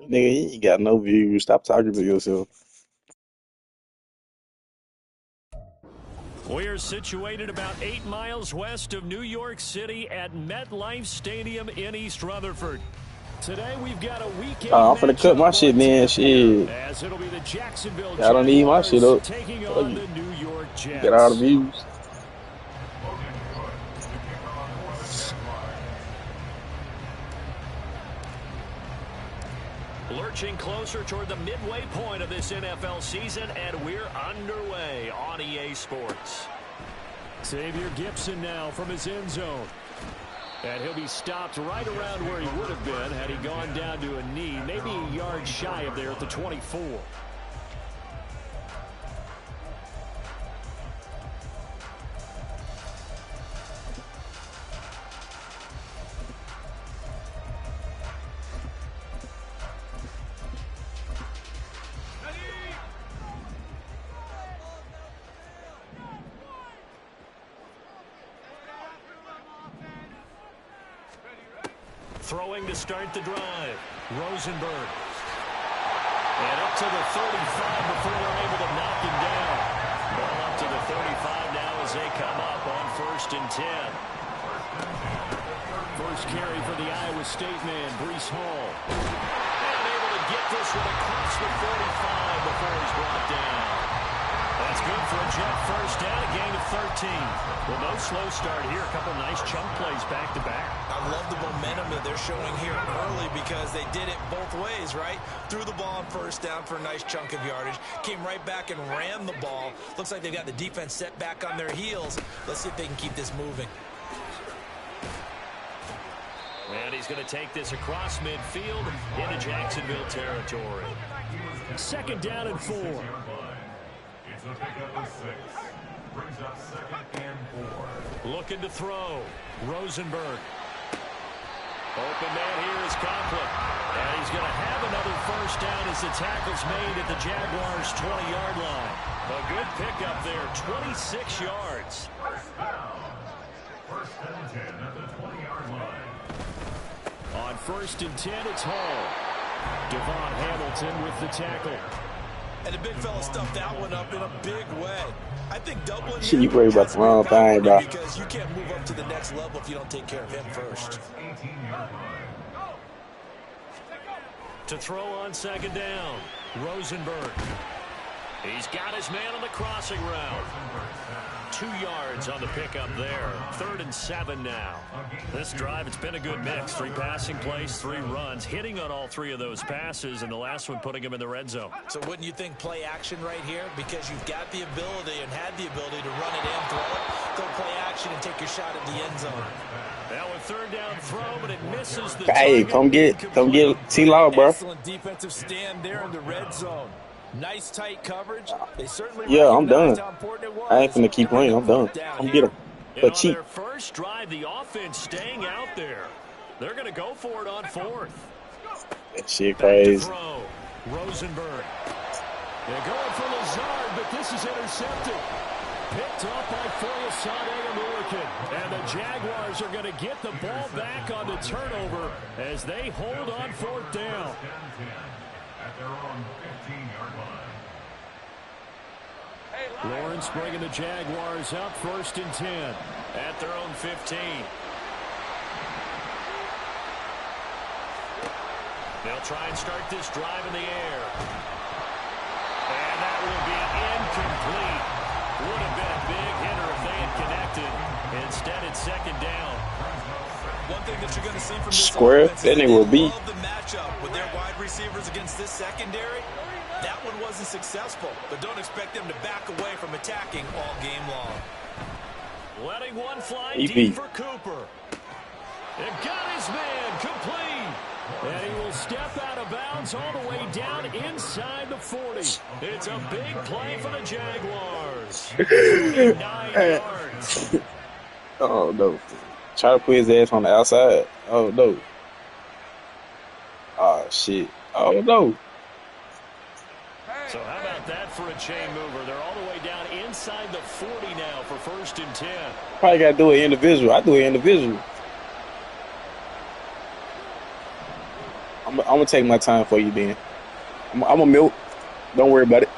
Nigga, he ain't got no views. Stop talking to yourself. We're situated about 8 miles west of New York City at MetLife Stadium in East Rutherford. Today we've got a weekend I'm finna cut my shit, man. Shit. as it'll be the Jacksonville Y'all don't need my shit Jaguars up. taking Fuck on you. the New York Get all the Jets. views. Lurching closer toward the midway point of this NFL season, and we're underway on EA Sports. Xavier Gibson now from his end zone. And he'll be stopped right around where he would have been had he gone down to a knee, maybe a yard shy of there at the 24. Throwing to start the drive. Rosenberg. And up to the 35 before they're able to knock him down. Ball up to the 35 now as they come up on 1st and 10. First carry for the Iowa State man, Breece Hall. And able to get this one across the 45 before he's brought down. That's good for a Jet first down, a gain of 13. Well, no slow start here. A couple nice chunk plays back-to-back. I love the momentum that they're showing here early because they did it both ways, right? Threw the ball on first down for a nice chunk of yardage. Came right back and ran the ball. Looks like they've got the defense set back on their heels. Let's see if they can keep this moving. And he's going to take this across midfield into Jacksonville territory. 2nd down and 4. It's a pickup of 6. Brings up 2nd and 4. Looking to throw. Rosenberg. Open man here is Conklin. And he's going to have another first down as the tackle's made at the Jaguars' 20-yard line. A good pickup there, 26 yards. First down. 1st and 10 at the 20-yard line. On 1st and 10, it's Hall. Devon Hamilton with the tackle. And the big fella stuffed that one up in a big way. I think Dublin Shit, you worry about the wrong thing, bro. because you can't move up to the next level if you don't take care of him first. 18-yard line. To throw on 2nd down, Rosenberg. He's got his man on the crossing route. 2 yards on the pickup there. 3rd and 7 now. This drive, it's been a good mix. 3 passing plays, 3 runs, hitting on all 3 of those passes, and the last one putting him in the red zone. So wouldn't you think play action right here? Because you've got the ability and had the ability to run it and throw it. Go play action and take your shot at the end zone. Now a 3rd down throw, but it misses the Hey, target. come get T-Law, bro. Excellent defensive stand there in the red zone. Nice tight coverage. They certainly Yeah, I'm recognized done. how important it was. I ain't finna keep playing. I'm done. I'm get him. And But on cheap. their first drive, the offense staying out there. They're going to go for it on 4th. That shit Back to crazy. throw. Rosenberg. They're going for Lazard, but this is intercepted. Picked off by Foyesade American. And the Jaguars are going to get the ball back on the turnover as they hold on 4th down. At their own 15-yard line. Lawrence bringing the Jaguars up 1st and 10 at their own 15. They'll try and start this drive in the air. And that will be incomplete. Would have been a big hitter if they had connected. Instead, it's 2nd down. One thing that you're going to see from this Square. offense That is nigga they will beat. love the matchup with their wide receivers against this secondary. That one wasn't successful, but don't expect them to back away from attacking all game long. Letting one fly He deep beat. for Cooper. And got his man complete. And he will step out of bounds all the way down inside the 40. It's a big play for the Jaguars. 9 yards. Oh, no. Try to put his ass on the outside. Oh, no. Oh, shit. Oh, no. So how about that for a chain mover? They're all the way down inside the 40 now for 1st and 10. Probably got to do it individual. I do it individual. I'm I'm gonna take my time for you, then. I'm a milk. Don't worry about it.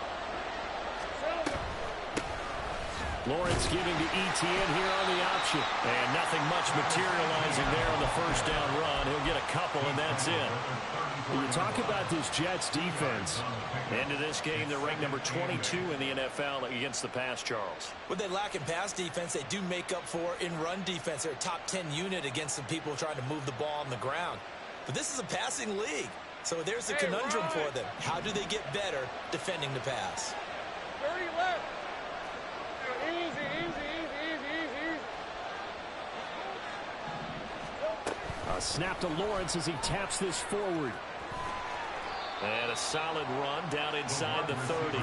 Lawrence giving to ETN here on the option. And nothing much materializing there on the first down run. He'll get a couple, and that's it. When you talk about this Jets defense, into this game, they're ranked number 22 in the NFL against the pass, Charles. What they lack in pass defense, they do make up for in run defense. They're a top 10 unit against the people trying to move the ball on the ground. But this is a passing league. So there's the conundrum for them. How do they get better defending the pass? 30 left. Easy. A snap to Lawrence as he taps this forward. And a solid run down inside the 30.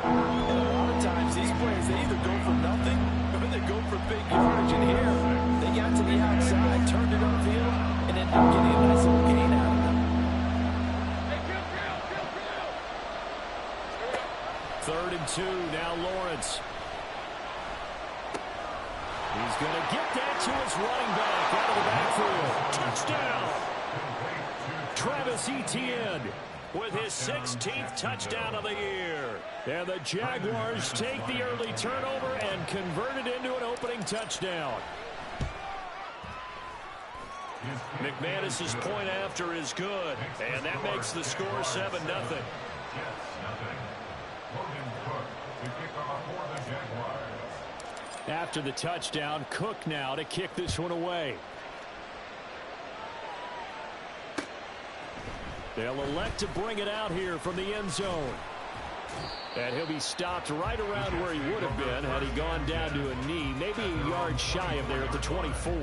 And a lot of times these plays, they either go for nothing or they go for big yardage. And here, they got to the outside, turned it upfield, and ended up getting a nice little gain out of it. 3rd and 2, now Lawrence. He's going to get that to his running back out of the backfield. Touchdown! Travis Etienne with his 16th touchdown of the year. And the Jaguars take the early turnover and convert it into an opening touchdown. McManus's point after is good, and that makes the score 7-0. After the touchdown, Cook now to kick this one away. They'll elect to bring it out here from the end zone. And he'll be stopped right around where he would have been had he gone down to a knee, maybe a yard shy of there at the 24.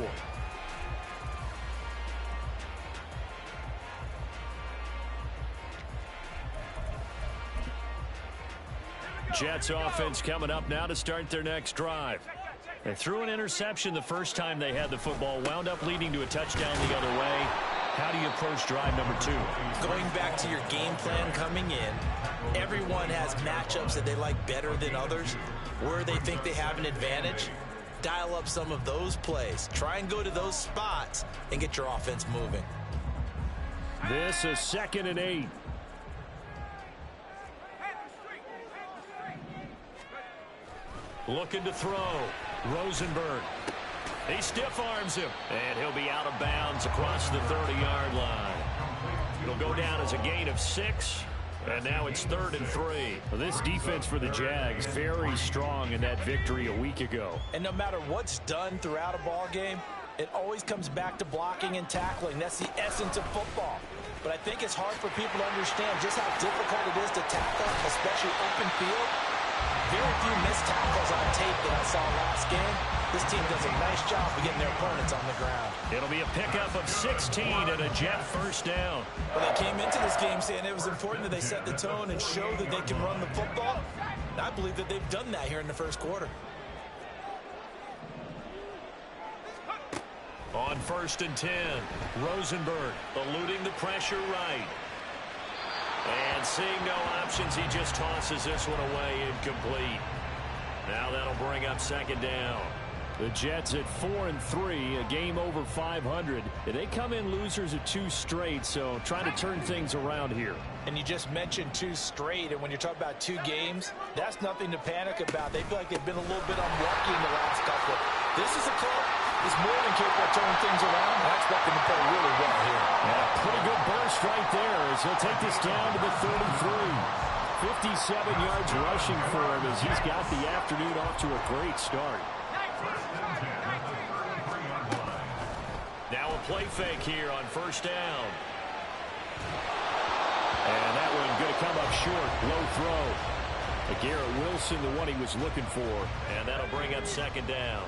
Jets offense coming up now to start their next drive. They threw an interception the first time they had the football, wound up leading to a touchdown the other way. How do you approach drive number 2? Going back to your game plan coming in, everyone has matchups that they like better than others. Where they think they have an advantage, dial up some of those plays. Try and go to those spots and get your offense moving. This is 2nd and 8. Looking to throw. Rosenberg. He stiff arms him. And he'll be out of bounds across the 30-yard line. It'll go down as a gain of 6. And now it's 3rd and 3. Well, this defense for the Jags, very strong in that victory a week ago. And no matter what's done throughout a ball game, it always comes back to blocking and tackling. That's the essence of football. But I think it's hard for people to understand just how difficult it is to tackle, especially open field. Very few missed tackles on tape that I saw last game. This team does a nice job of getting their opponents on the ground. It'll be a pickup of 16 and a Jet first down. Well, they came into this game saying it was important that they set the tone and show that they can run the football. And I believe that they've done that here in the first quarter. On 1st and 10, Rosenberg eluding the pressure right. And seeing no options, he just tosses this one away incomplete. Now that'll bring up 2nd down. The Jets at 4-3, a game over 500. They come in losers of 2 straight, so trying to turn things around here. And you just mentioned 2 straight, and when you're talking about 2 games, that's nothing to panic about. They feel like they've been a little bit unlucky in the last couple. This is a club that's more than capable of turning things around, and I expect them to play really well here. And a pretty good burst right there as he'll take this down to the 33. 57 yards rushing for him as he's got the afternoon off to a great start. Now a play fake here on 1st down. And that one going to come up short. Low throw. Garrett Wilson, the one he was looking for. And that'll bring up 2nd down.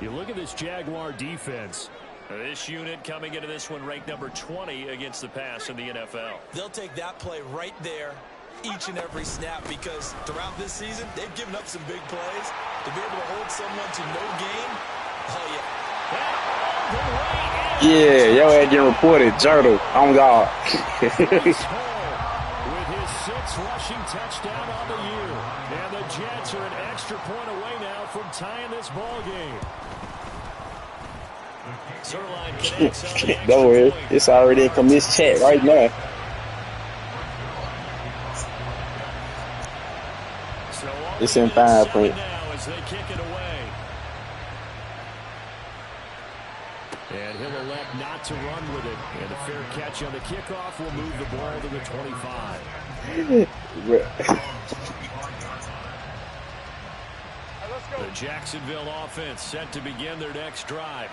You look at this Jaguar defense. This unit coming into this one ranked number 20 against the pass in the NFL. They'll take that play right there each and every snap because throughout this season, they've given up some big plays. To be able to hold someone to no gain, oh yeah. Yeah, yo ain't getting reported. Jurtle, on God. With his 6th rushing touchdown on the year. And the Jets are an extra point away now from tying this ball game. Sirline connects on the extra Don't worry, point. it's already in Crumz chat right now. So all It's the in way fine to print. 7 now as they kick it away. And he'll elect not to run with it. And a fair catch on the kickoff will move the ball to the 25. The Jacksonville offense set to begin their next drive.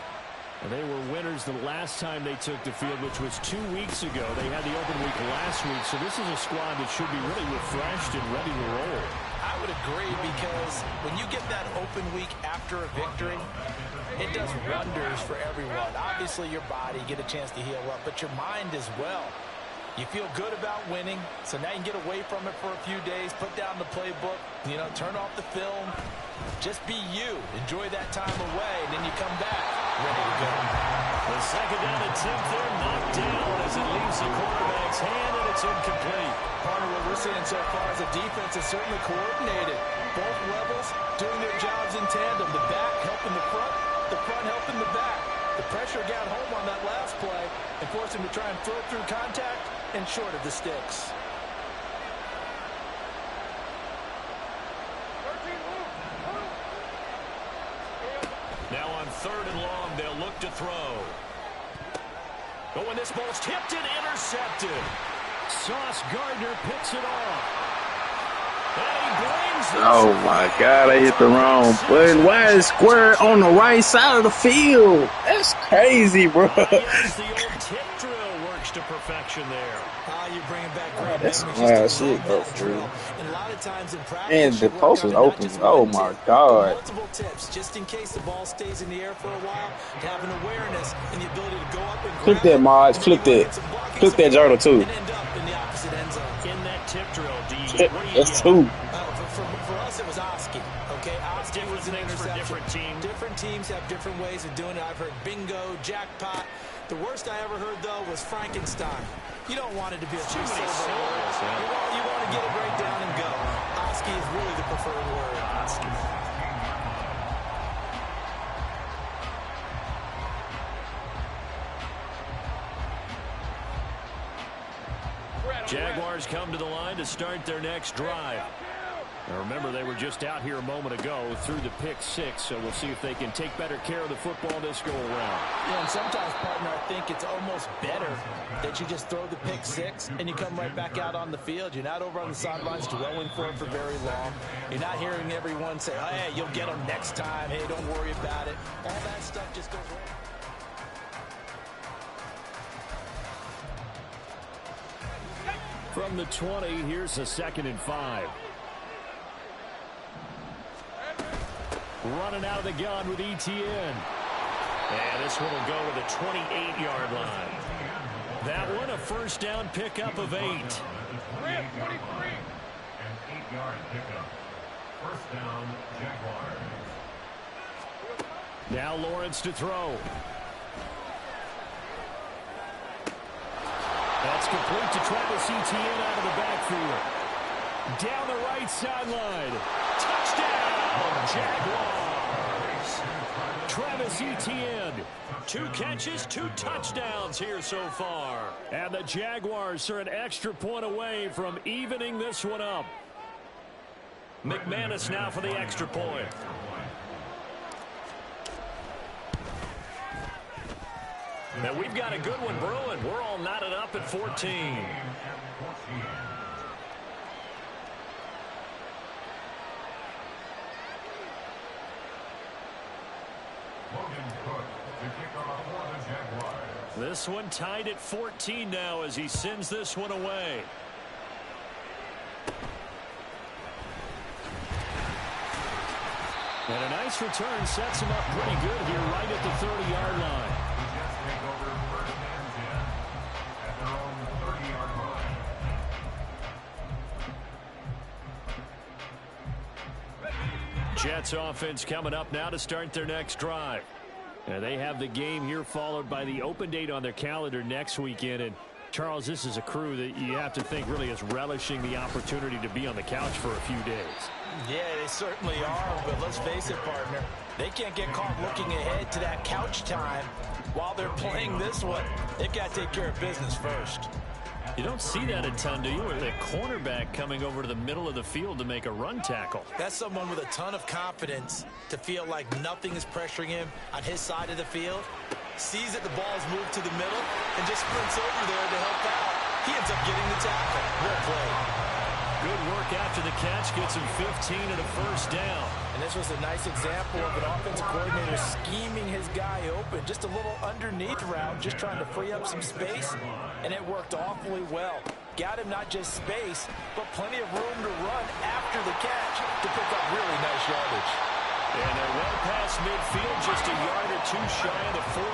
And they were winners the last time they took the field, which was 2 weeks ago. They had the open week last week, so this is a squad that should be really refreshed and ready to roll. I would agree, because when you get that open week after a victory, it does wonders for everyone. Obviously, your body, get a chance to heal up, but your mind as well. You feel good about winning, so now you can get away from it for a few days, put down the playbook, turn off the film. Just be you. Enjoy that time away, and then you come back ready to go. The second down attempt there knocked down as it leaves the quarterback's hand, and it's incomplete. Partner, what we're seeing so far is the defense is certainly coordinated. Both levels doing their jobs in tandem. The back helping the front helping the back. The pressure got home on that last play and forced him to try and throw through contact and short of the sticks. Now on 3rd and long, they'll look to throw. Oh, and this ball's tipped and intercepted. Sauce Gardner picks it off. And he brings this. Oh my God, I hit the wrong button. Why is square on the right side of the field? That's crazy, bro. Yes, the old tip drill works to perfection there. You're bringing back great That's memories. wild Just shit, bro, that for drill. real. And a lot of times in practice, And the you work post on was it, not open. just Oh one my tip, God. multiple tips, just in case the ball stays in the air for a while. Have an awareness and the ability to go up and Click grab that, Mods. it, Click and then you that. get some blocking Click that support journal, too. and end up in the opposite end zone. In that tip drill, D, what do you That's yell? two. For us, it was Oski. Okay, Oski Different was an things for interception. different teams. Different teams have different ways of doing it. I've heard bingo, jackpot. The worst I ever heard, though, was Frankenstein. You don't want it to be a Too many two-syllable syllables, word. yeah. You want to get it right down and go. Oski is really the preferred word. Oski. Jaguars come to the line to start their next drive. Now remember, they were just out here a moment ago through the pick 6, so we'll see if they can take better care of the football this go around. Yeah, and sometimes, partner, I think it's almost better that you just throw the pick 6 and you come right back out on the field. You're not over on the sidelines dwelling for it for very long. You're not hearing everyone say, oh, hey, you'll get them next time. Hey, don't worry about it. All that stuff just goes right. From the 20, here's a 2nd and 5. Running out of the gun with ETN. And this one will go to the 28-yard line. That one a first down pickup of 8. An 8-yard pickup. First down, Jaguars. Now Lawrence to throw. That's complete to Travis Etienne out of the backfield. Down the right sideline. Touchdown, Jaguars. Travis Etienne. 2 catches, 2 touchdowns here so far. And the Jaguars are an extra point away from evening this one up. McManus now for the extra point. Now we've got a good one brewing. We're all knotted up at 14. This one tied at 14 now as he sends this one away. And a nice return sets him up pretty good here right at the 30-yard line. Jets offense coming up now to start their next drive. And they have the game here followed by the open date on their calendar next weekend. And Charles, this is a crew that you have to think really is relishing the opportunity to be on the couch for a few days. Yeah, they certainly are, but let's face it, partner. They can't get caught looking ahead to that couch time while they're playing this one. They've got to take care of business first. You don't see that a ton, do you? With a cornerback coming over to the middle of the field to make a run tackle. That's someone with a ton of confidence to feel like nothing is pressuring him on his side of the field. Sees that the ball's moved to the middle and just sprints over there to help out. He ends up getting the tackle. Well played. Good work after the catch. Gets him 15 and a first down. And this was a nice example of an offensive coordinator scheming his guy open. Just a little underneath route, just trying to free up some space. And it worked awfully well. Got him not just space, but plenty of room to run after the catch to pick up really nice yardage. And they're well past midfield, just a yard or two shy of the 40.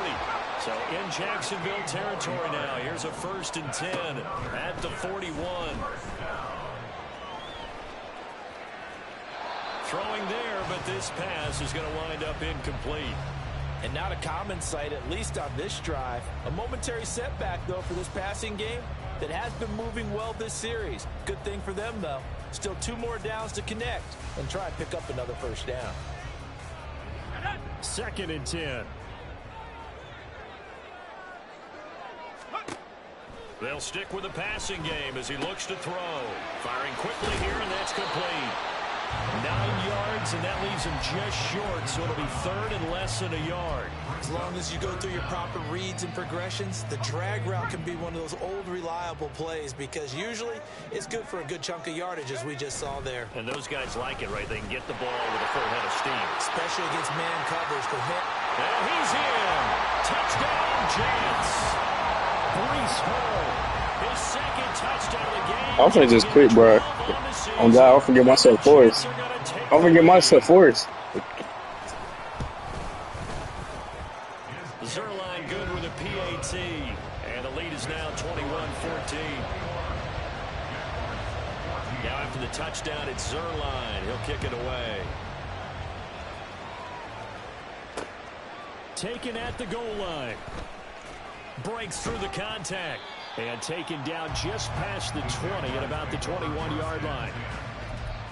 So in Jacksonville territory now. Here's a 1st and 10 at the 41. Throwing there, but this pass is going to wind up incomplete. And not a common sight, at least on this drive. A momentary setback, though, for this passing game that has been moving well this series. Good thing for them, though. Still 2 more downs to connect and try and pick up another first down. 2nd and 10. They'll stick with the passing game as he looks to throw. Firing quickly here, and that's complete. 9 yards, and that leaves him just short, so it'll be 3rd and less than a yard. As long as you go through your proper reads and progressions, the drag route can be one of those old reliable plays because usually it's good for a good chunk of yardage, as we just saw there. And those guys like it, right? They can get the ball with a full head of steam. Especially against man coverage. And he's in. Touchdown, Jets. Breece Hall. His 2nd touchdown of the game. I'm finna just quit, bro. Oh, God, I'll forget myself first. I'll forget myself first. Zerline good with a PAT. And the lead is now 21-14. Now after the touchdown, it's Zerline. He'll kick it away. Taken at the goal line. Breaks through the contact. And taken down just past the 20 at about the 21-yard line.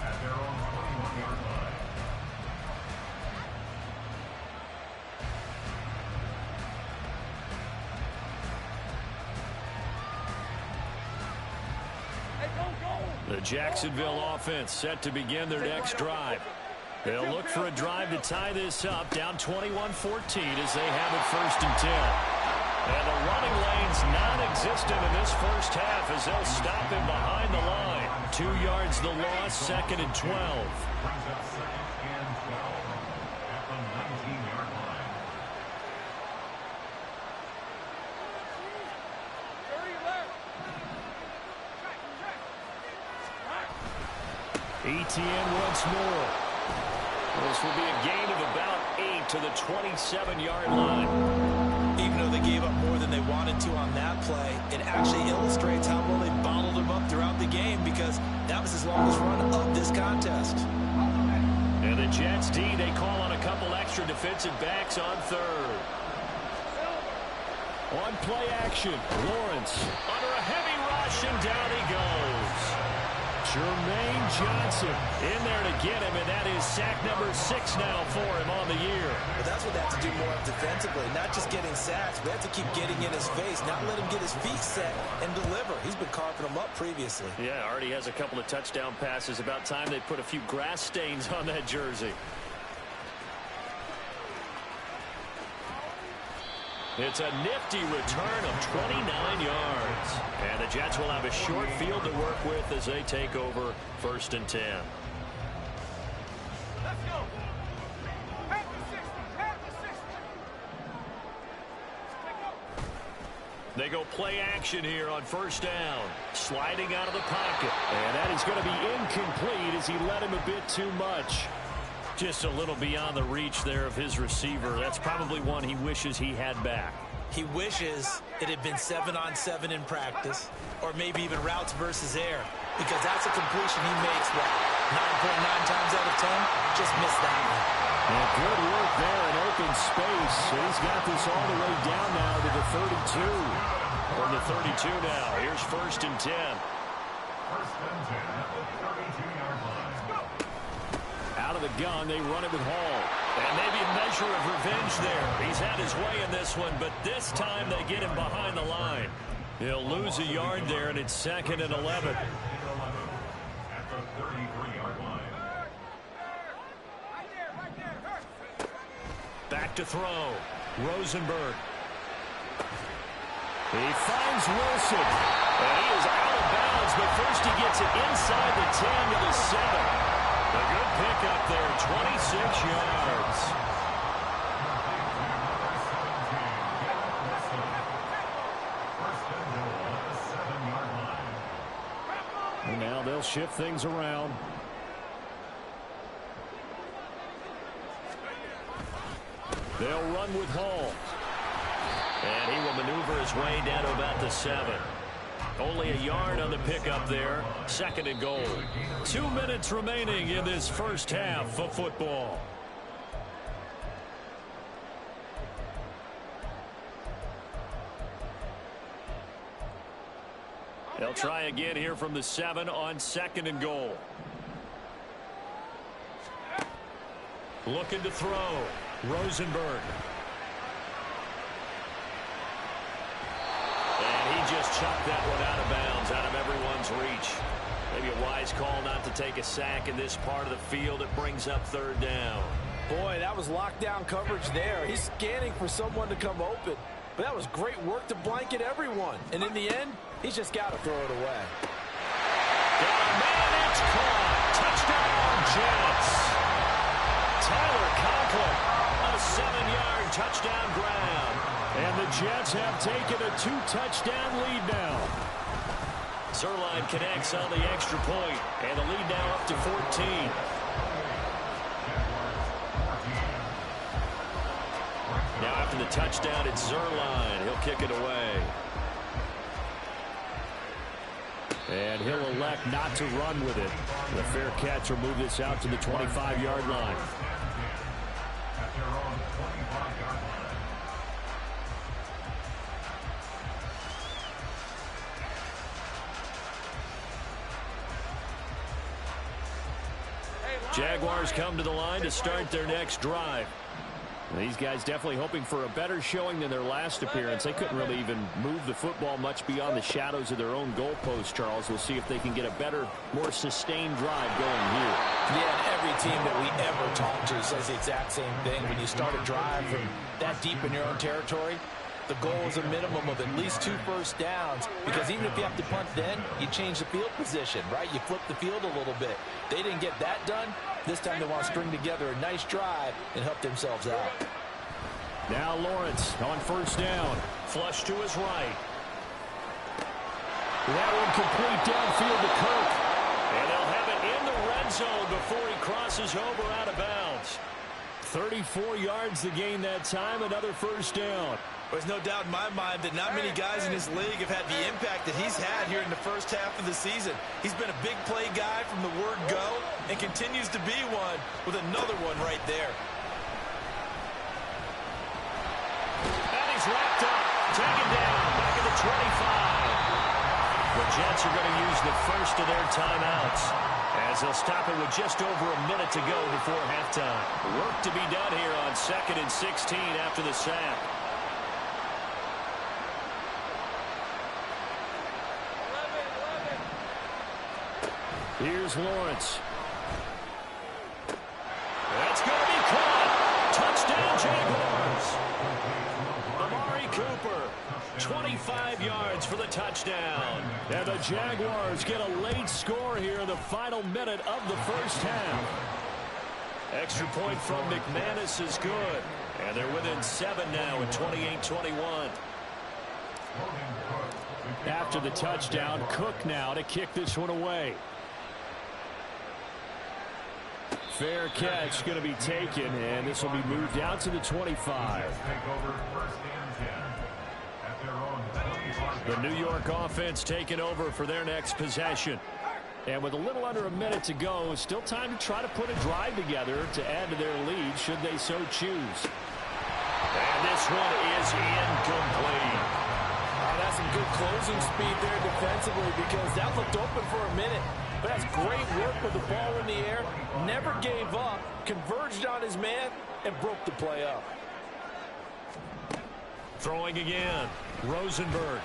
At their own 21-yard line. The Jacksonville offense set to begin their next drive. They'll look for a drive to tie this up, down 21-14 as they have it 1st and 10. And the running lane's non-existent in this first half as they'll stop him behind the line. 2 yards the loss, 2nd and 12. Brings up 2nd and 12 at the 19-yard line. ETN once more. This will be a gain of about 8 to the 27-yard line. Even though they gave up more than they wanted to on that play, it actually illustrates how well they bottled him up throughout the game because that was his longest run of this contest. And the Jets D, they call on a couple extra defensive backs on 3rd. On play action, Lawrence under a heavy rush, and down he goes. Jermaine Johnson in there to get him, and that is sack number 6 now for him on the year. But that's what they have to do more of defensively, not just getting sacks, but they have to keep getting in his face, not let him get his feet set and deliver. He's been carving them up previously. Yeah, already has a couple of touchdown passes. About time they put a few grass stains on that jersey. It's a nifty return of 29 yards. And the Jets will have a short field to work with as they take over 1st and 10. Let's go. They go play action here on 1st down. Sliding out of the pocket. And that is going to be incomplete as he led him a bit too much. Just a little beyond the reach there of his receiver. That's probably one he wishes he had back. He wishes it had been 7-on-7 in practice, or maybe even routes versus air, because that's a completion he makes, 9.9 times out of 10, just missed that one. And good work there in open space. He's got this all the way down now to the 32. From the 32 now, here's 1st and 10. 1st and 10 at the 32-yard line. Out of the gun, they run it with Hall. And maybe a measure of revenge there. He's had his way in this one, but this time they get him behind the line. He'll lose a yard there, and it's 2nd and 11. At the 33-yard line. Back to throw. Rosenberg. He finds Wilson. And he is out of bounds, but first he gets it inside the 10 to the 7. A good pickup there, 26 yards. And now they'll shift things around. They'll run with Hall. And he will maneuver his way down to about the 7. Only a yard on the pickup there. 2nd and goal. 2 minutes remaining in this first half of football. They'll try again here from the 7 on 2nd and goal. Looking to throw. Rosenberg. Just chucked that one out of bounds, out of everyone's reach. Maybe a wise call not to take a sack in this part of the field. It brings up 3rd down. Boy, that was lockdown coverage there. He's scanning for someone to come open. But that was great work to blanket everyone. And in the end, he's just got to throw it away. Got a man, it's caught. Touchdown, Jets. Tyler Conklin, a 7-yard touchdown grab. And the Jets have taken a 2-touchdown lead now. Zerline connects on the extra point, and the lead now up to 14. Now after the touchdown, it's Zerline. He'll kick it away. And he'll elect not to run with it. The fair catch will move this out to the 25-yard line. Jaguars come to the line to start their next drive. These guys definitely hoping for a better showing than their last appearance. They couldn't really even move the football much beyond the shadows of their own goalpost, Charles. We'll see if they can get a better, more sustained drive going here. Yeah, and every team that we ever talk to says the exact same thing. When you start a drive from that deep in your own territory, the goal is a minimum of at least 2 first downs, because even if you have to punt then, you change the field position, right? You flip the field a little bit. They didn't get that done. This time they want to string together a nice drive and help themselves out. Now Lawrence on 1st down. Flush to his right. That one complete downfield to Kirk. And they'll have it in the red zone before he crosses over out of bounds. 34 yards to gain that time, another 1st down. There's no doubt in my mind that not many guys in this league have had the impact that he's had here in the first half of the season. He's been a big play guy from the word go and continues to be one with another one right there. And he's wrapped up, taken down, back at the 25. The Jets are going to use the first of their timeouts as they'll stop it with just over a minute to go before halftime. Work to be done here on 2nd and 16 after the sack. Here's Lawrence. That's going to be caught. Touchdown, Jaguars. Amari Cooper, 25 yards for the touchdown. And the Jaguars get a late score here in the final minute of the first half. Extra point from McManus is good. And they're within 7 now at 28-21. After the touchdown, Cook now to kick this one away. Fair catch going to be taken, and this will be moved out to the 25. The New York offense taking over for their next possession. And with a little under a minute to go, still time to try to put a drive together to add to their lead should they so choose. And this one is incomplete. Oh, that's some good closing speed there defensively because that looked open for a minute. But that's great work with the ball in the air. Never gave up, converged on his man, and broke the play up. Throwing again, Rosenberg.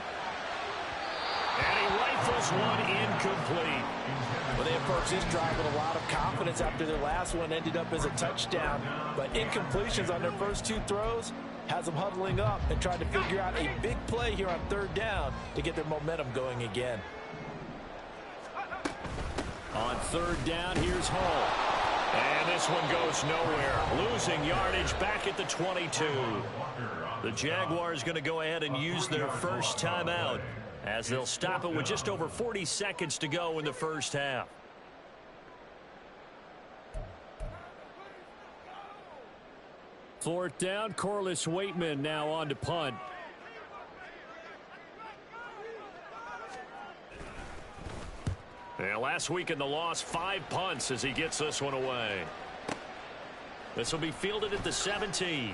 And he rifles one incomplete. Well, they approached this drive with a lot of confidence after their last one ended up as a touchdown. But incompletions on their first two throws has them huddling up and trying to figure out a big play here on third down to get their momentum going again. On third down, here's Hall. And this one goes nowhere. Losing yardage back at the 22. The Jaguars going to go ahead and use their first timeout as they'll stop it with just over 40 seconds to go in the first half. Fourth down, Corliss Waitman now on to punt. And last week in the loss, 5 punts as he gets this one away. This will be fielded at the 17.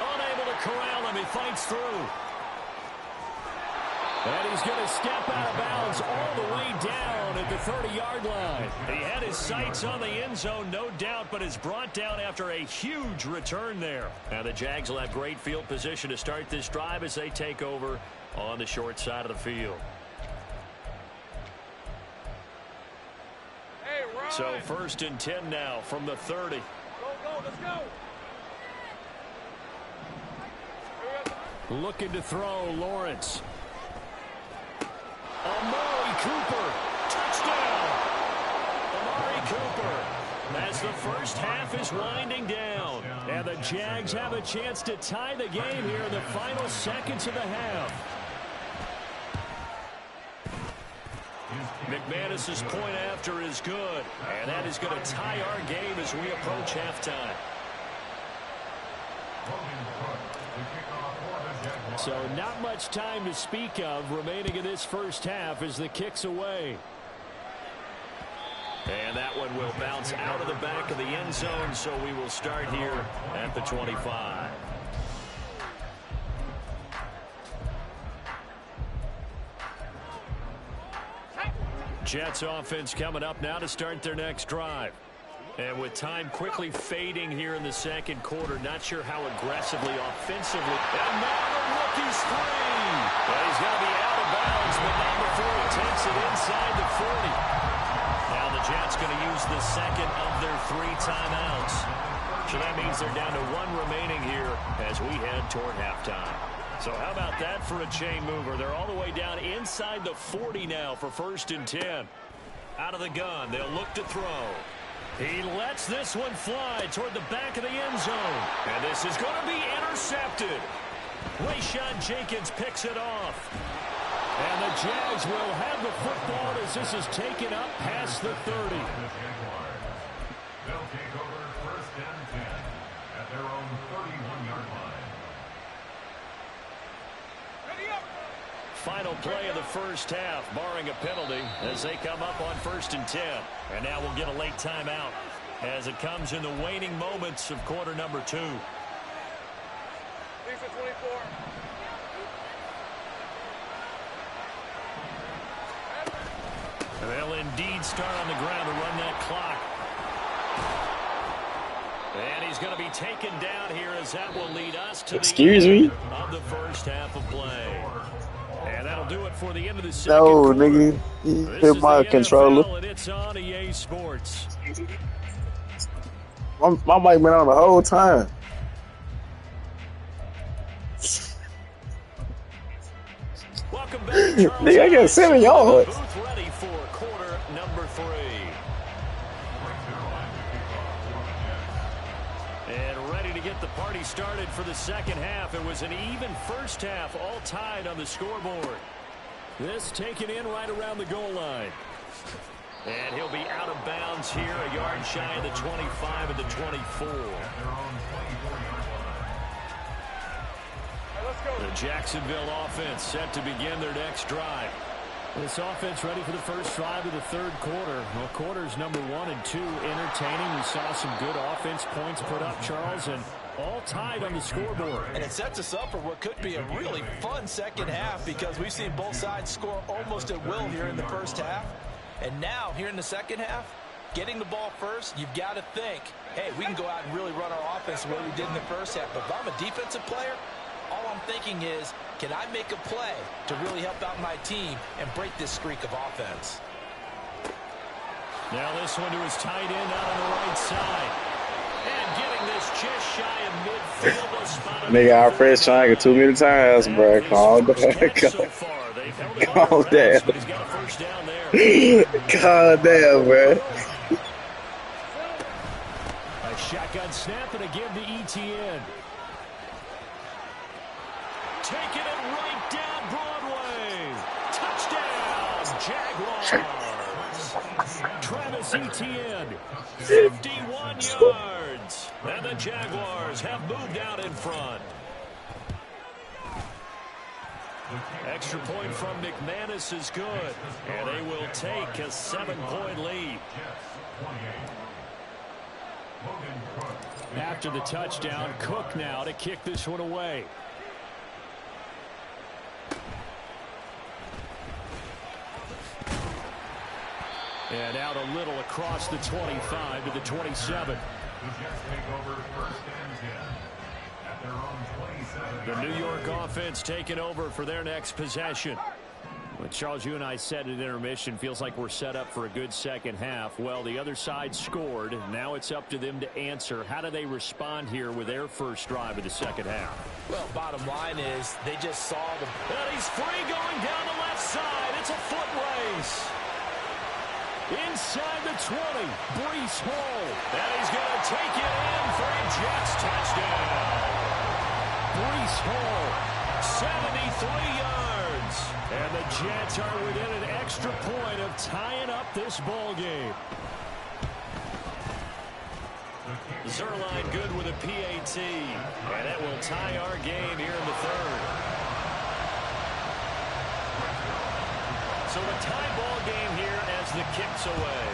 Unable to corral him. He fights through. And he's going to step out of bounds all the way down at the 30-yard line. He had his sights on the end zone, no doubt, but is brought down after a huge return there. Now the Jags will have great field position to start this drive as they take over on the short side of the field. So first and 10 now from the 30. Go, let's go. Looking to throw, Lawrence. Amari Cooper, touchdown! Amari Cooper, as the first half is winding down. And the Jags have a chance to tie the game here in the final seconds of the half. McManus's point after is good, and that is going to tie our game as we approach halftime. So not much time to speak of remaining in this first half as the kick's away. And that one will bounce out of the back of the end zone, so we will start here at the 25. Jets offense coming up now to start their next drive. And with time quickly fading here in the second quarter, not sure how aggressively, offensively. And now the rookie's three. Well, he's going to be out of bounds, but not before he takes it inside the 40. Now the Jets going to use the second of their 3 timeouts. So that means they're down to 1 remaining here as we head toward halftime. So how about that for a chain mover? They're all the way down inside the 40 now for first and 10. Out of the gun, they'll look to throw. He lets this one fly toward the back of the end zone. And this is going to be intercepted. Rayshon Jenkins picks it off. And the Jags will have the football as this is taken up past the 30. They'll take over first and 10 at their own 31-yard line. Final play of the first half, barring a penalty, as they come up on first and 10. And now we'll get a late timeout as it comes in the waning moments of quarter number 2. Lisa 24. And they'll indeed start on the ground to run that clock. And he's going to be taken down here as that will lead us to Excuse the me? end of the first half of play. And that'll do it for the end of the second No, quarter. nigga. You This hit is my the controller. NFL, and it's on EA Sports. My mic been on the whole time. Welcome back, Charles. Nigga, I got 7 yards. Booth ready for quarter number 3. And ready to get the party started for the second half. It was an even first half, all tied on the scoreboard. This taken in right around the goal line. And he'll be out of bounds here, a yard shy of the 25 and the 24. The Jacksonville offense set to begin their next drive. This offense ready for the first drive of the third quarter. Well, quarters number 1 and 2 entertaining. We saw some good offense points put up, Charles, and All tied on the scoreboard. And it sets us up for what could be a really fun second half because we've seen both sides score almost at will here in the first half. And now, here in the second half, getting the ball first, you've got to think, hey, we can go out and really run our offense the way we did in the first half. But if I'm a defensive player, all I'm thinking is, can I make a play to really help out my team and break this streak of offense? Now this one to his tight end out on the right side. And getting this just shy of midfield. Nigga, our first triangle too many times, bro. Calm down. Calm down. Calm down, bro. A shotgun snap and again to ETN. Taking it right down Broadway. Touchdown, Jaguars. Travis Etienne, 51 yards. And the Jaguars have moved out in front. Extra point from McManus is good. And they will take a 7-point lead. After the touchdown, Cook now to kick this one away. And out a little across the 25 to the 27. The New York offense taking over for their next possession. Well, Charles, you and I said at intermission, feels like we're set up for a good second half. Well, the other side scored. Now it's up to them to answer. How do they respond here with their first drive of the second half? Well, bottom line is they just saw the... And he's free going down the left side. It's a foot race. Inside the 20, Breece Hall. And he's going to take it in for a Jets touchdown. Breece Hall, 73 yards. And the Jets are within an extra point of tying up this ball game. Zerline good with a PAT. And it will tie our game here in the third. So a tie ball game here as the kick's away.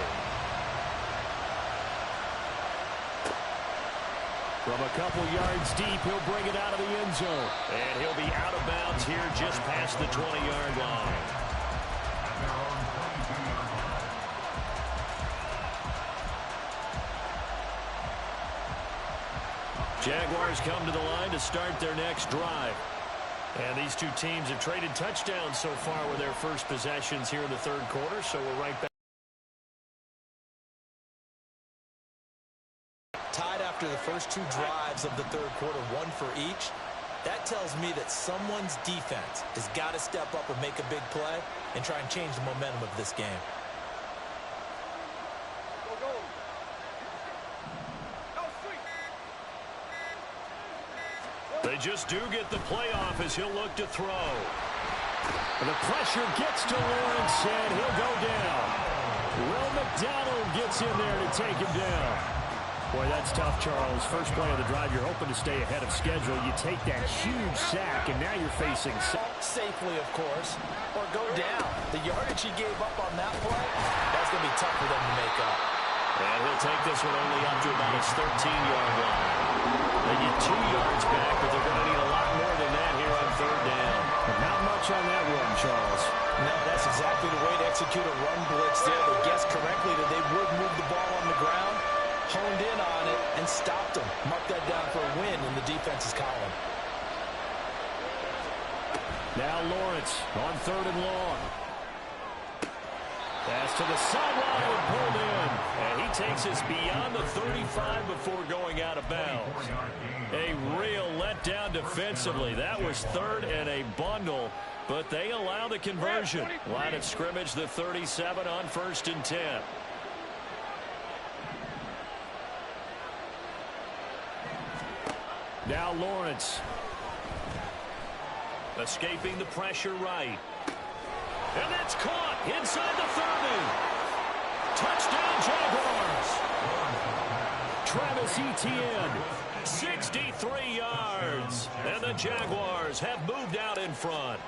From a couple yards deep, he'll bring it out of the end zone. And he'll be out of bounds here just past the 20-yard line. Jaguars come to the line to start their next drive. And these two teams have traded touchdowns so far with their first possessions here in the third quarter, so we're right back. Tied after the first two drives of the third quarter, one for each. That tells me that someone's defense has got to step up and make a big play and try and change the momentum of this game. They just do get the playoff as he'll look to throw. And the pressure gets to Lawrence, and he'll go down. Will McDonald gets in there to take him down. Boy, that's tough, Charles. First play of the drive, you're hoping to stay ahead of schedule. You take that huge sack, and now you're facing... Safely, of course, or go down. The yardage he gave up on that play, that's going to be tough for them to make up. And he'll take this one only up to about his 13-yard line. They get 2 yards back, but they're going to need a lot more than that here on third down. But not much on that run, Charles. No, that's exactly the way to execute a run blitz there. They guessed correctly that they would move the ball on the ground, honed in on it, and stopped them. Mark that down for a win in the defense's column. Now Lawrence on third and long. Pass to the sideline and pulled in. And he takes us beyond the 35 before going out of bounds. A real letdown defensively. That was third and a bundle, but they allow the conversion. Line of scrimmage, the 37 on 1st and 10. Now Lawrence. Escaping the pressure right. And that's caught inside the 30. Touchdown, Jaguars. Travis Etienne, 63 yards. And the Jaguars have moved out in front.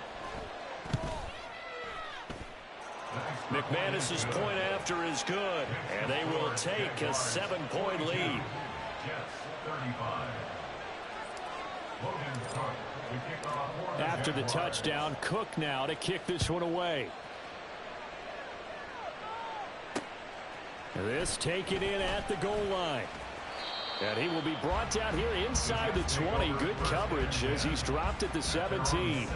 McManus's point after is good. And they will take a 7-point lead. After the touchdown, Cook now to kick this one away. This taken in at the goal line. And he will be brought down here inside the 20. Good coverage as he's dropped at the 17.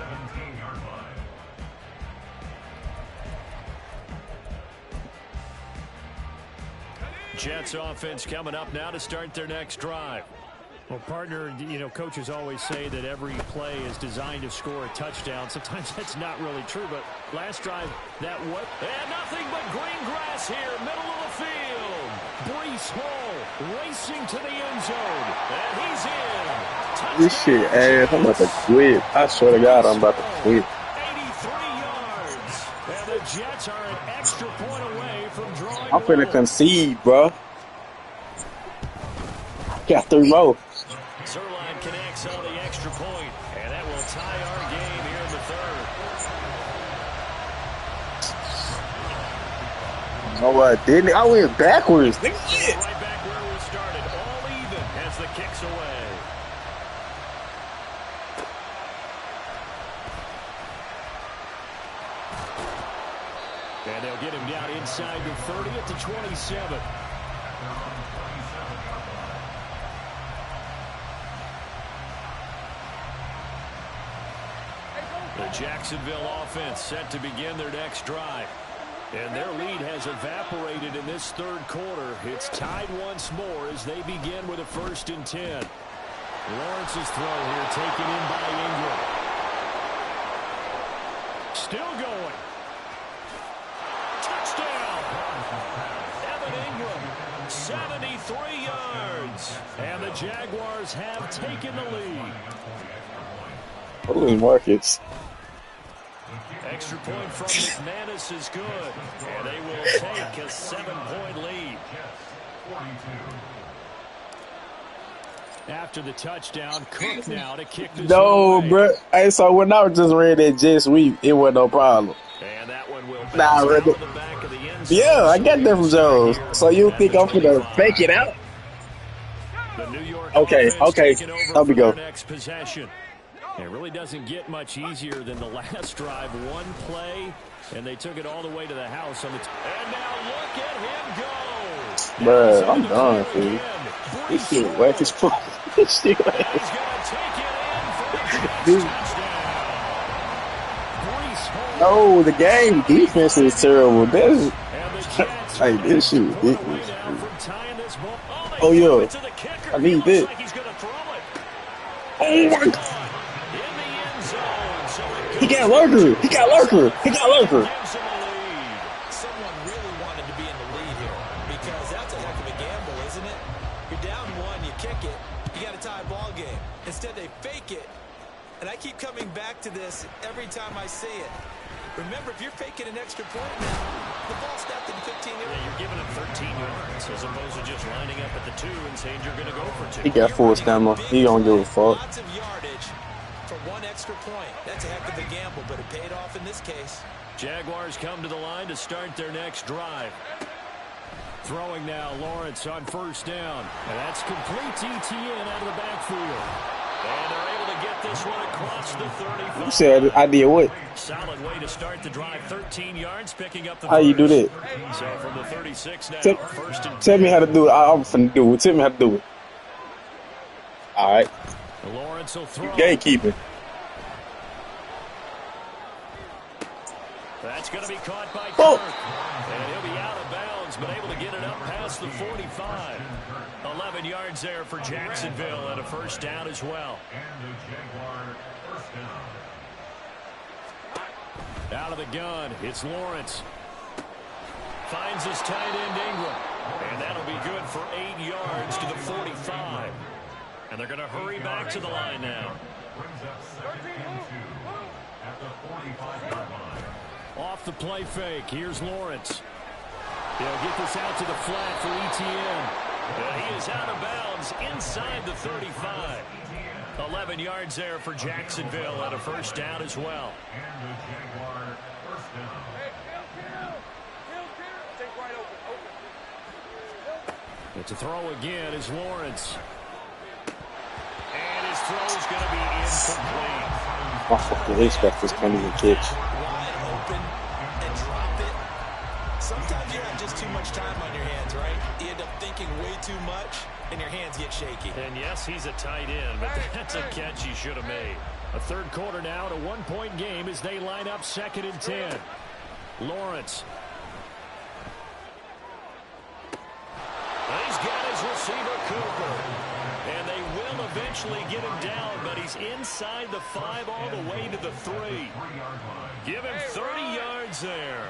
Jets offense coming up now to start their next drive. Well, partner, you know, coaches always say that every play is designed to score a touchdown. Sometimes that's not really true, but last drive, that what? And nothing but green grass here, middle of the field. Breece Hall racing to the end zone, and he's in. Touchdown. This shit ass. I'm about to quit. I swear to God, I'm about to quit. 83 yards. And the Jets are an extra point away from drawing. I'm finna concede, bro. Got 3 more. Zerline connects on the extra point, and that will tie our game here in the third. Oh, didn't I went backwards? Right back where we started, all even as the kick's away. And they'll get him down inside the 30 at the 27. The Jacksonville offense set to begin their next drive. And their lead has evaporated in this third quarter. It's tied once more as they begin with a 1st and 10. Lawrence's throw here taken in by Ingram. Still going. Touchdown. Evan Ingram, 73 yards. And the Jaguars have taken the lead. Holy Marcus. Extra point from McManus is good, and they will take a 7-point lead. After the touchdown, Cook now to kick this No, away. bro. Hey, so when I just read that Jet Sweep, it wasn't no problem. And that one will Nah, I read the it. back of the end zone. Yeah, I got that from Jones. So you think I'm gonna fake it out? The New York Okay, offense okay. taking over Let me for go. their next possession. It really doesn't get much easier than the last drive. One play, and they took it all the way to the house. And now look at him go. Bruh, I'm done, dude. This shit whack as fuck. This shit whack as He's going to take it in for the Dude. touchdown. No, the game defense is terrible. That's, And the Jets hey, this shit away ridiculous. now from tying this ball. Oh, they yeah. throw it to the kicker. I need He looks this. like he's going to throw it. Oh my God. In the end zone. So it He got lurker. He got lurker. He got lurker. gives him a lead. Someone really wanted to be in the lead here because that's a heck of a gamble, isn't it? You're down 1, you kick it, you got a tie ball game. Instead, they fake it. And I keep coming back to this every time I see it. Remember, if you're faking an extra point now, the ball snapped in 15 yards. Yeah, you're giving him 13 yards as opposed to just lining up at the 2 and saying you're going to go for 2. He got full stamina. He don't give a fuck. Lots of yardage for 1 extra point. That's a heck of a gamble, but it paid off in this case. Jaguars come to the line to start their next drive. Throwing now, Lawrence on 1st down. And that's complete to ETN out of the backfield. And they're able to get this one across the 35. You said I did what? Solid way to start the drive. 13 yards, picking up the How you do that? So from the 36 now, Tell, 1st and 10. tell me how to do it. I'm finna do it. Tell me how to do it. All right. Lawrence will throw. Gatekeeping. That's going to be caught by Kirk. Oh. And he'll be out of bounds, but able to get it up past the 45. 11 yards there for Jacksonville and a 1st down as well. And the Jaguar 1st down. Out of the gun, it's Lawrence. Finds his tight end Ingram. And that'll be good for 8 yards to the 45. And they're going to hurry back to the line now. Brings up 2nd and 2 at the 45-yard line. Off the play fake, here's Lawrence. He'll get this out to the flat for ETN. And he is out of bounds inside the 35. 11 yards there for Jacksonville and a 1st down as well. And the Jaguar 1st down. It's a throw again is Lawrence. And his throw's going to be incomplete. My fucking inspectors can't even catch. Wide open and drop it. Sometimes you have just too much time on your hands, right? You end up thinking way too much, and your hands get shaky. And yes, he's a tight end, but that's a catch he should have made. A third quarter now, a one-point game as they line up 2nd and 10. Lawrence. He's got his receiver, Cooper. And they will eventually get him down, but he's inside the 5 all the way to the 3. Give him 30 yards there.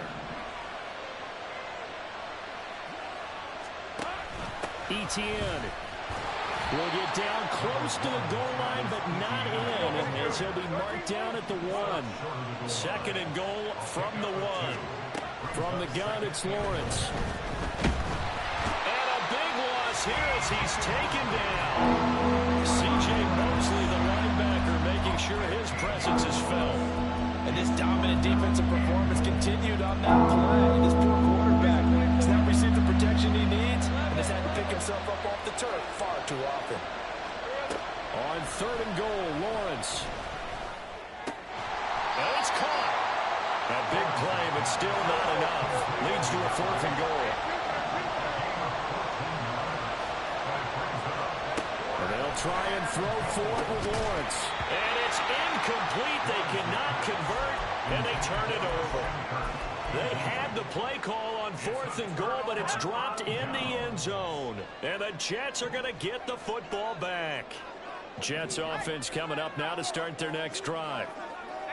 Etienne will get down close to the goal line, but not in, as he'll be marked down at the 1. 2nd and goal from the 1. From the gun, it's Lawrence. And a big loss here as he's taken down. C.J. Mosley, the linebacker, making sure his presence is felt. And this dominant defensive performance continued on that play. This poor quarterback has not received the protection he needs and has had to pick himself up off the turf far too often. On 3rd and goal, Lawrence. And it's caught. A big play, but still not enough. Leads to a 4th and goal. And they'll try and throw forward with Lawrence. And it's incomplete. They cannot convert, and they turn it over. They had the play call on 4th and goal, but it's dropped in the end zone. And the Jets are going to get the football back. Jets offense coming up now to start their next drive.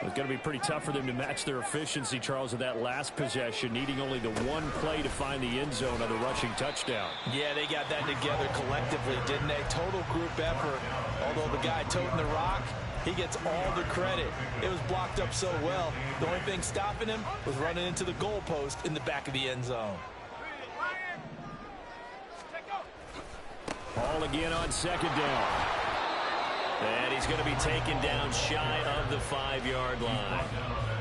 It's going to be pretty tough for them to match their efficiency, Charles, of that last possession, needing only the one play to find the end zone on the rushing touchdown. Yeah, they got that together collectively, didn't they? Total group effort. Although the guy toting the rock, he gets all the credit. It was blocked up so well. The only thing stopping him was running into the goalpost in the back of the end zone. Ball again on 2nd down. And he's going to be taken down shy of the 5-yard line.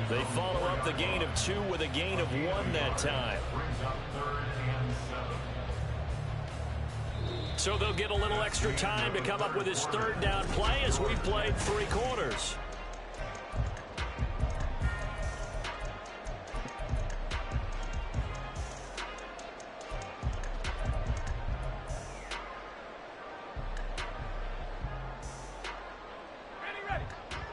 They follow up the gain of 2 with a gain of 1 that time. So they'll get a little extra time to come up with his 3rd down play as we've played 3 quarters.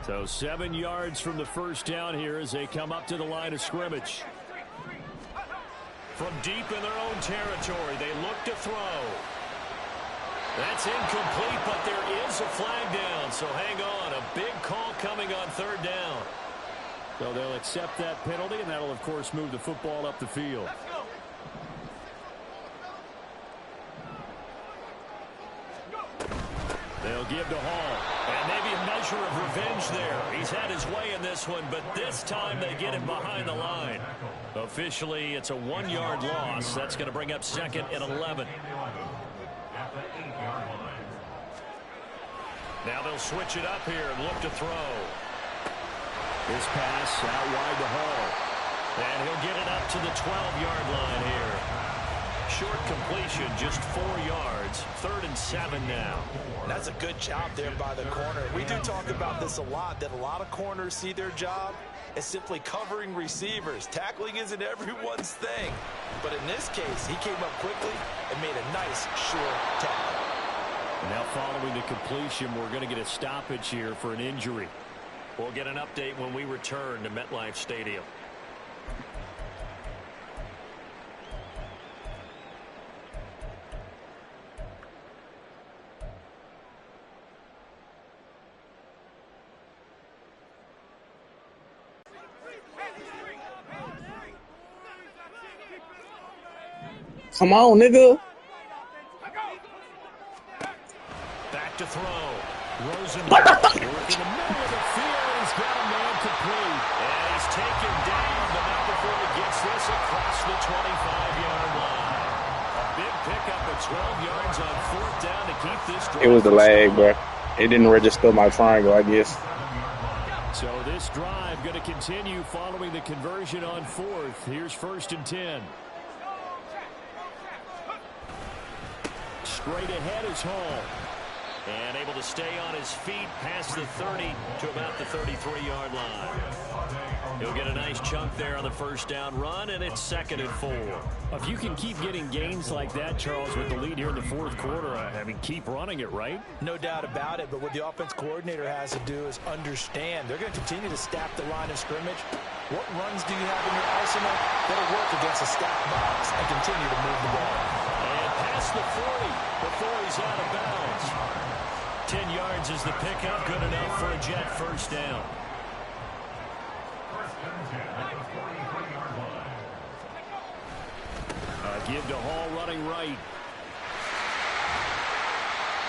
So 7 yards from the 1st down here as they come up to the line of scrimmage. From deep in their own territory, they look to throw. That's incomplete, but there is a flag down, so hang on. A big call coming on 3rd down. So they'll accept that penalty, and that'll, of course, move the football up the field. They'll give to Hall. And maybe a measure of revenge there. He's had his way in this one, but this time they get him behind the line. Officially, it's a 1-yard loss. That's going to bring up 2nd and 11. Now they'll switch it up here and look to throw. This pass out wide to Hall. And he'll get it up to the 12-yard line here. Short completion, just 4 yards. 3rd and 7 now. That's a good job there by the corner. We do talk about this a lot, that a lot of corners see their job as simply covering receivers. Tackling isn't everyone's thing. But in this case, he came up quickly and made a nice, sure tackle. Now following the completion, we're going to get a stoppage here for an injury. We'll get an update when we return to MetLife Stadium. Come on, nigga. Back to throw. Rosenberg working the middle of the field. He's got a man complete. And he's taken down, but not before he gets this across the 25-yard line. A big pickup of 12 yards on 4th down to keep this drive. It was the lag, bro. It didn't register my triangle, I guess. So this drive going to continue following the conversion on 4th. Here's 1st and 10. Straight ahead is Hall. And able to stay on his feet past the 30 to about the 33-yard line. He'll get a nice chunk there on the first down run, and it's 2nd and 4. If you can keep getting gains like that, Charles, with the lead here in the fourth quarter, I mean, keep running it, right? No doubt about it, but what the offense coordinator has to do is understand they're going to continue to stack the line of scrimmage. What runs do you have in your arsenal that'll work against a stacked box and continue to move the ball? And past the 40 before he's out of bounds. 10 yards is the pickup, good enough for a Jet first down. Give to Hall running right.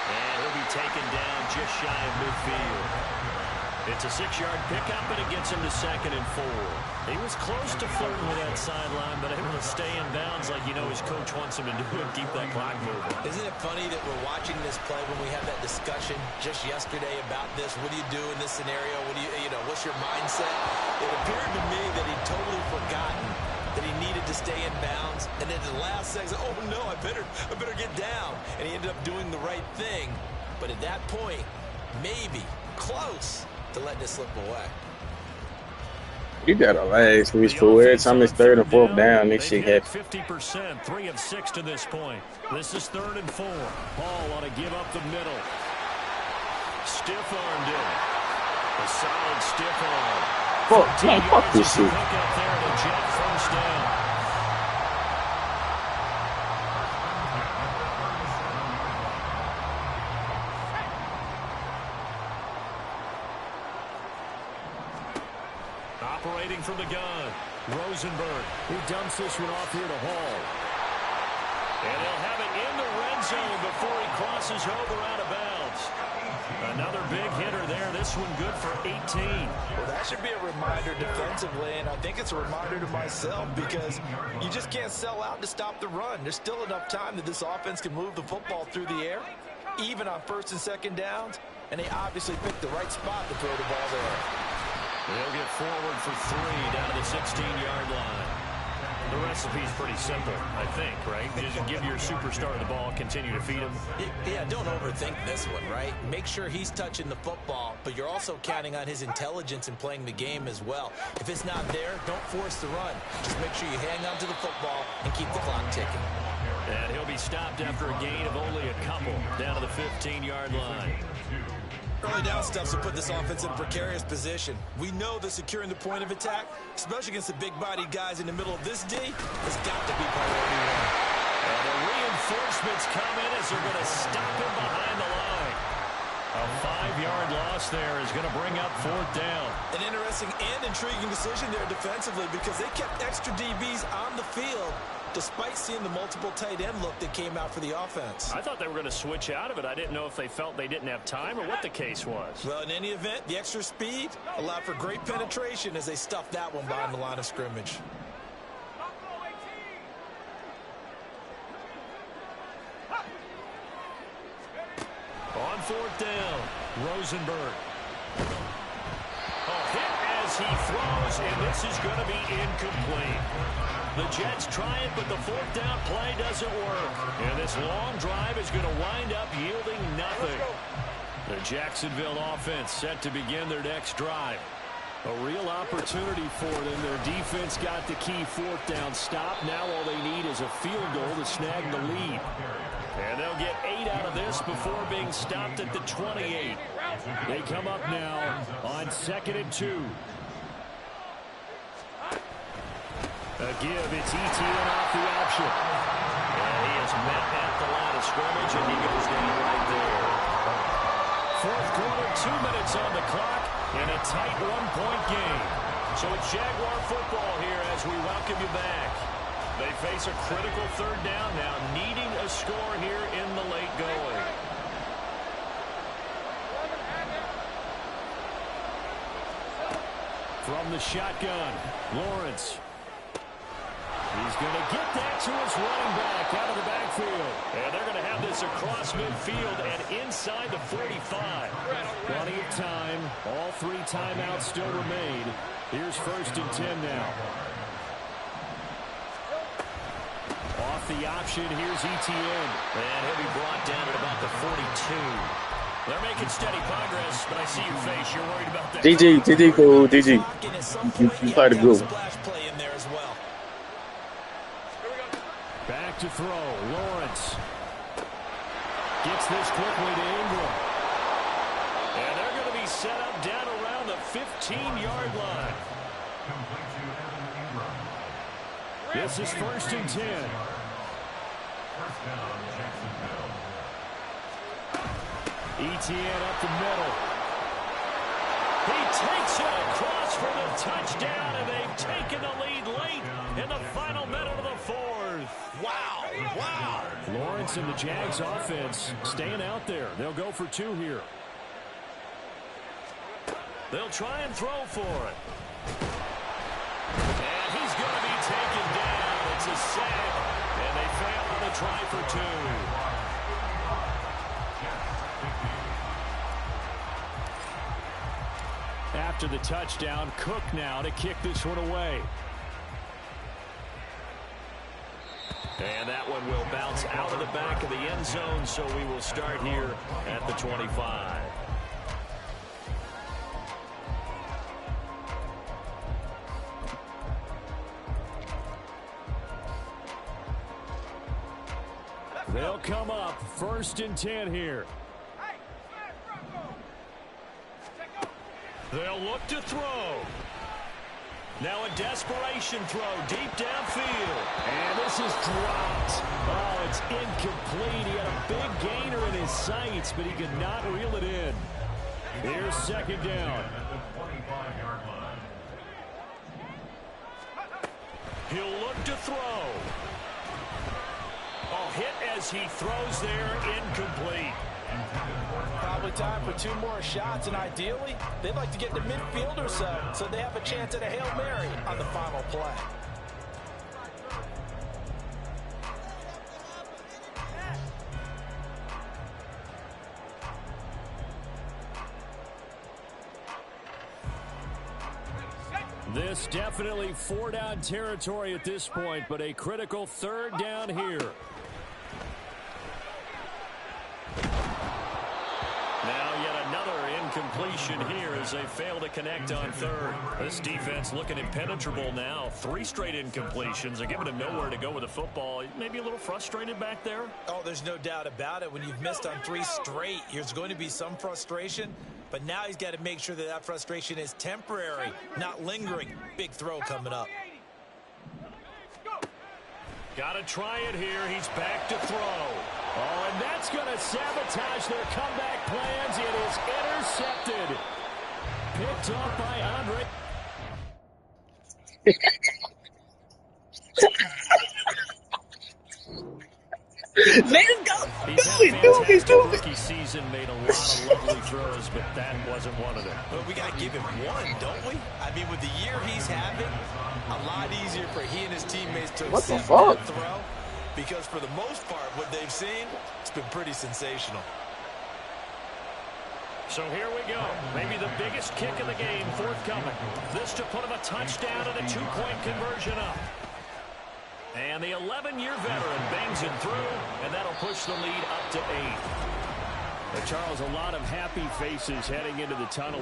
And he'll be taken down just shy of midfield. It's a 6-yard pickup, and it gets him to 2nd and 4. He was close to flirting with that sideline, but able to stay in bounds like you know his coach wants him to do and keep that clock moving. Isn't it funny that we're watching this play when we had that discussion just yesterday about this? What do you do in this scenario? What do you know, what's your mindset? It appeared to me that he'd totally forgotten that he needed to stay in bounds, and then the last second, oh no, I better get down, and he ended up doing the right thing. But at that point, maybe close to letting it slip away. You gotta last these fool. Every time it's 3rd and 4th down, this shit happens. 50%, 3 of 6 to this point. This is 3rd and 4. Hall on to give up the middle. Stiff-armed him. A solid stiff arm. Fuck, man, fuck this shit. Pick up there to Jet first down. Operating from the gun, Rosenberg. He dumps this one off here to Hall. And he'll have it in the red zone before he crosses over out of bounds. Another big hitter there. This one good for 18. Well, that should be a reminder defensively, and I think it's a reminder to myself because you just can't sell out to stop the run. There's still enough time that this offense can move the football through the air, even on 1st and 2nd downs, and they obviously picked the right spot to throw the ball there. They'll get forward for 3 down to the 16-yard line. The recipe's pretty simple, I think, right? Just give your superstar the ball, continue to feed him. Yeah, don't overthink this one, right? Make sure he's touching the football, but you're also counting on his intelligence in playing the game as well. If it's not there, don't force the run. Just make sure you hang on to the football and keep the clock ticking. And he'll be stopped after a gain of only a couple down to the 15-yard line. Early down stuffs will put this offense in a precarious position. We know that securing the point of attack, especially against the big-bodied guys in the middle of this D, has got to be priority 1. And the reinforcements come in as they're going to stop him behind the line. A 5-yard loss there is going to bring up 4th down. An interesting and intriguing decision there defensively because they kept extra DBs on the field despite seeing the multiple tight end look that came out for the offense. I thought they were going to switch out of it. I didn't know if they felt they didn't have time or what the case was. Well, in any event, the extra speed allowed for great penetration as they stuffed that one behind the line of scrimmage. On 4th down, Rosenberg. A hit as he throws, and this is going to be incomplete. The Jets try it, but the 4th down play doesn't work. And this long drive is going to wind up yielding nothing. The Jacksonville offense set to begin their next drive. A real opportunity for them. Their defense got the key 4th down stop. Now all they need is a field goal to snag the lead. And they'll get 8 out of this before being stopped at the 28. They come up now on 2nd and 2. A give, it's ETN off the option. And he is met at the line of scrimmage, and he goes down right there. 4th quarter, 2 minutes on the clock, and a tight 1-point game. So it's Jaguar football here as we welcome you back. They face a critical 3rd down now, needing a score here in the late going. From the shotgun, Lawrence. He's going to get that to his running back out of the backfield. And they're going to have this across midfield and inside the 45. Plenty of time. All 3 timeouts still remain. Here's 1st and 10 now. Off the option, here's ETN. And he'll be brought down at about the 42. They're making steady progress, but I see your face. You're worried about that. DG, cool, DG. You played a good one. Back to throw. Lawrence gets this quickly to Ingram. And they're going to be set up down around the 15-yard line. This is 1st and 10. First down, Jacksonville. Etienne up the middle. He takes it across for the touchdown, and they've taken the lead late in the final minute of the 4th. Wow. Wow. Lawrence and the Jags offense staying out there. They'll go for 2 here. They'll try and throw for it. And he's going to be taken down. It's a sack, and they fail on the try for 2. After the touchdown, Cook now to kick this one away. And that one will bounce out of the back of the end zone, so we will start here at the 25. They'll come up 1st and 10 here. They'll look to throw. Now a desperation throw deep downfield. And this is dropped. Oh, it's incomplete. He had a big gainer in his sights, but he could not reel it in. Here's 2nd down. He'll look to throw. Oh, hit as he throws there, incomplete. Probably time for 2 more shots, and ideally, they'd like to get to midfield or so they have a chance at a Hail Mary on the final play. This definitely 4-down territory at this point, but a critical 3rd down here. Now yet another incompletion here as they fail to connect on 3rd. This defense looking impenetrable now. 3 straight incompletions. They're giving him nowhere to go with the football. Maybe a little frustrated back there. Oh, there's no doubt about it. When you've missed on 3 straight, there's going to be some frustration. But now he's got to make sure that frustration is temporary, not lingering. Big throw coming up. Got to try it here. He's back to throw. Oh, and that's going to sabotage their comeback plans. It is intercepted. Picked off by Andre. Let's go. He's had a fantastic rookie season, made a lot of lovely throws, but that wasn't one of them. Well, we got to give him one, don't we? I mean, with the year he's having, a lot easier for he and his teammates to accept that throw, because for the most part, what they've seen, it's been pretty sensational. So here we go. Maybe the biggest kick of the game forthcoming. This to put him a touchdown and a 2-point conversion up. And the 11-year veteran bangs it through, and that'll push the lead up to 8. Charles, a lot of happy faces heading into the tunnel.